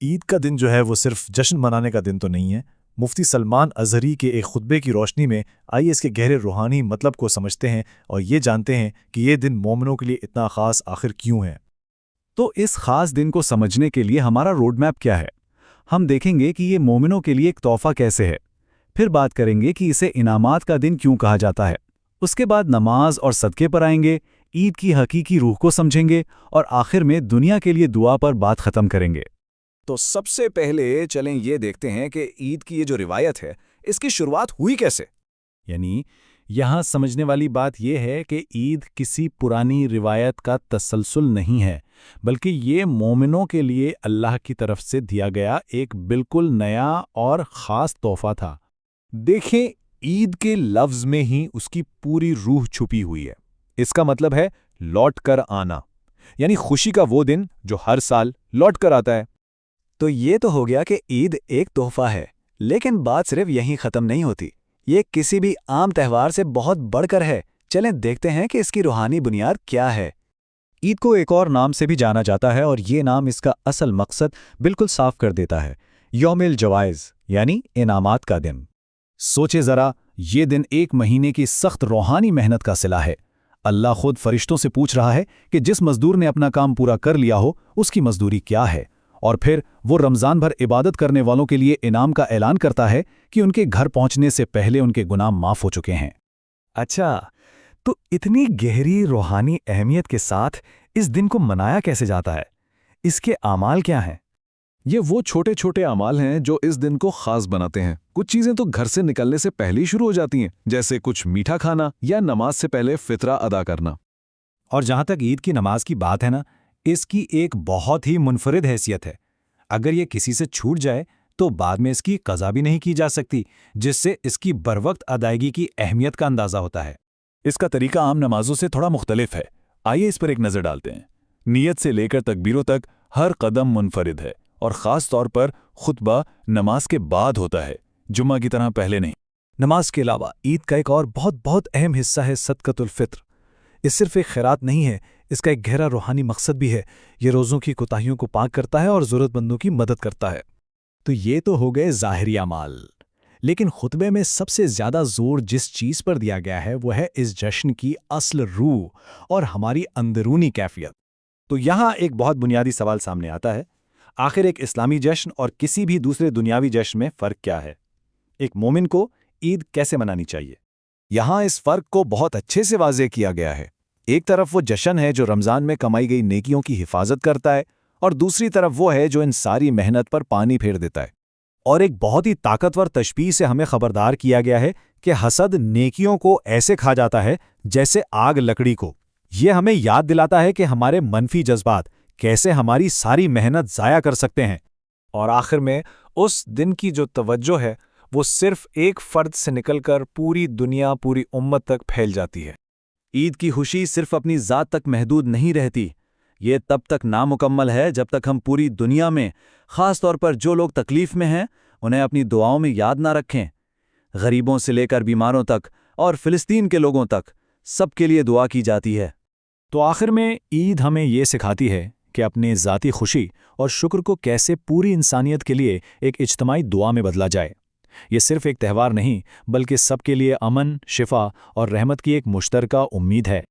عید کا دن جو ہے وہ صرف جشن منانے کا دن تو نہیں ہے۔ مفتی سلمان ازہری کے ایک خطبے کی روشنی میں آئیے اس کے گہرے روحانی مطلب کو سمجھتے ہیں اور یہ جانتے ہیں کہ یہ دن مومنوں کے لیے اتنا خاص آخر کیوں ہے۔ تو اس خاص دن کو سمجھنے کے لیے ہمارا روڈ میپ کیا ہے؟ ہم دیکھیں گے کہ یہ مومنوں کے لیے ایک تحفہ کیسے ہے، پھر بات کریں گے کہ اسے انعامات کا دن کیوں کہا جاتا ہے، اس کے بعد نماز اور صدقے پر آئیں گے، عید کی حقیقی روح کو سمجھیں گے اور آخر میں دنیا کے لیے دعا پر بات ختم کریں گے۔ تو سب سے پہلے چلیں یہ دیکھتے ہیں کہ عید کی یہ جو روایت ہے اس کی شروعات ہوئی کیسے؟ یعنی یہاں سمجھنے والی بات یہ ہے کہ عید کسی پرانی روایت کا تسلسل نہیں ہے، بلکہ یہ مومنوں کے لیے اللہ کی طرف سے دیا گیا ایک بالکل نیا اور خاص تحفہ تھا۔ دیکھیں، عید کے لفظ میں ہی اس کی پوری روح چھپی ہوئی ہے۔ اس کا مطلب ہے لوٹ کر آنا، یعنی خوشی کا وہ دن جو ہر سال لوٹ کر آتا ہے۔ تو یہ تو ہو گیا کہ عید ایک تحفہ ہے، لیکن بات صرف یہیں ختم نہیں ہوتی۔ یہ کسی بھی عام تہوار سے بہت بڑھ کر ہے۔ چلیں دیکھتے ہیں کہ اس کی روحانی بنیاد کیا ہے۔ عید کو ایک اور نام سے بھی جانا جاتا ہے اور یہ نام اس کا اصل مقصد بالکل صاف کر دیتا ہے، یوم الجوائز، یعنی انعامات کا دن۔ سوچے ذرا، یہ دن ایک مہینے کی سخت روحانی محنت کا صلہ ہے۔ اللہ خود فرشتوں سے پوچھ رہا ہے کہ جس مزدور نے اپنا کام پورا کر لیا ہو اس کی مزدوری کیا ہے، اور پھر وہ رمضان بھر عبادت کرنے والوں کے لیے انعام کا اعلان کرتا ہے کہ ان کے گھر پہنچنے سے پہلے ان کے گناہ معاف ہو چکے ہیں۔ اچھا، تو اتنی گہری روحانی اہمیت کے ساتھ اس دن کو منایا کیسے جاتا ہے؟ اس کے اعمال کیا ہیں؟ یہ وہ چھوٹے چھوٹے اعمال ہیں جو اس دن کو خاص بناتے ہیں۔ کچھ چیزیں تو گھر سے نکلنے سے پہلے ہی شروع ہو جاتی ہیں، جیسے کچھ میٹھا کھانا یا نماز سے پہلے فطرہ ادا کرنا۔ اور جہاں تک عید کی نماز کی بات ہے نا، اس کی ایک بہت ہی منفرد حیثیت ہے۔ اگر یہ کسی سے چھوٹ جائے تو بعد میں اس کی قضا بھی نہیں کی جا سکتی، جس سے اس کی بروقت ادائیگی کی اہمیت کا اندازہ ہوتا ہے۔ اس کا طریقہ عام نمازوں سے تھوڑا مختلف ہے، آئیے اس پر ایک نظر ڈالتے ہیں۔ نیت سے لے کر تکبیروں تک ہر قدم منفرد ہے، اور خاص طور پر خطبہ نماز کے بعد ہوتا ہے، جمعہ کی طرح پہلے نہیں۔ نماز کے علاوہ عید کا ایک اور بہت اہم حصہ ہے صدقۃ الفطر۔ یہ صرف ایک خیرات نہیں ہے، اس کا ایک گہرا روحانی مقصد بھی ہے۔ یہ روزوں کی کوتاہیوں کو پاک کرتا ہے اور ضرورت مندوں کی مدد کرتا ہے۔ تو یہ تو ہو گئے ظاہری اعمال، لیکن خطبے میں سب سے زیادہ زور جس چیز پر دیا گیا ہے وہ ہے اس جشن کی اصل روح اور ہماری اندرونی کیفیت۔ تو یہاں ایک بہت بنیادی سوال سامنے آتا ہے، آخر ایک اسلامی جشن اور کسی بھی دوسرے دنیاوی جشن میں فرق کیا ہے؟ ایک مومن کو عید کیسے منانی چاہیے؟ یہاں اس فرق کو بہت اچھے سے واضح کیا گیا ہے۔ ایک طرف وہ جشن ہے جو رمضان میں کمائی گئی نیکیوں کی حفاظت کرتا ہے، اور دوسری طرف وہ ہے جو ان ساری محنت پر پانی پھیر دیتا ہے۔ اور ایک بہت ہی طاقتور تشبیہ سے ہمیں خبردار کیا گیا ہے کہ حسد نیکیوں کو ایسے کھا جاتا ہے جیسے آگ لکڑی کو۔ یہ ہمیں یاد دلاتا ہے کہ ہمارے منفی جذبات کیسے ہماری ساری محنت ضائع کر سکتے ہیں۔ اور آخر میں اس دن کی جو توجہ ہے وہ صرف ایک فرد سے نکل کر پوری دنیا، پوری امت تک پھیل جاتی ہے۔ عید کی خوشی صرف اپنی ذات تک محدود نہیں رہتی، یہ تب تک نامکمل ہے جب تک ہم پوری دنیا میں، خاص طور پر جو لوگ تکلیف میں ہیں، انہیں اپنی دعاؤں میں یاد نہ رکھیں۔ غریبوں سے لے کر بیماروں تک اور فلسطین کے لوگوں تک سب کے لیے دعا کی جاتی ہے۔ تو آخر میں عید ہمیں یہ سکھاتی ہے کہ اپنے ذاتی خوشی اور شکر کو کیسے پوری انسانیت کے لیے ایک اجتماعی دعا میں بدلا جائے۔ یہ صرف ایک تہوار نہیں، بلکہ سب کے لیے امن، شفا اور رحمت کی ایک مشترکہ امید ہے۔